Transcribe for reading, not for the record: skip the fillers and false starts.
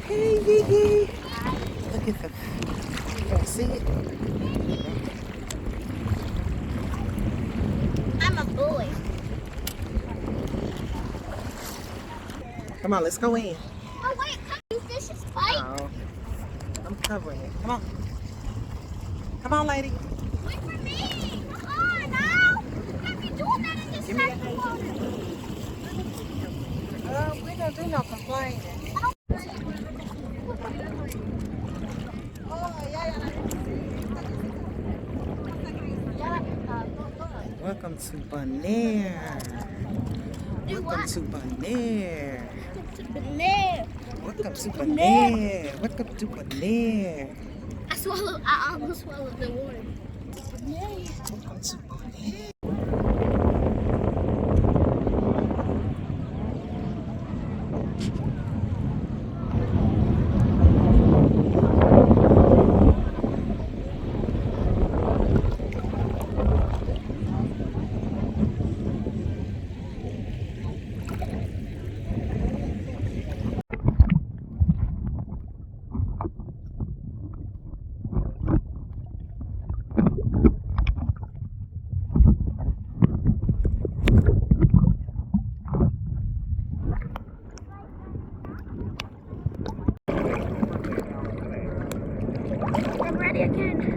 Hey, Gigi. Look at the. You see it? I'm a boy. Come on, let's go in. Oh wait, you fish is fight. Oh, I'm covering it. Come on. Come on, lady. Wait for me. Come on now. You can't be doing that in this Give me type of water. We don't do no complaining. Welcome to Bonaire. Do Welcome what? to Bonaire. Bonaire. Welcome to Bonaire. Welcome to Bonaire. I almost swallowed the water. Welcome to Bonaire. I'm ready again.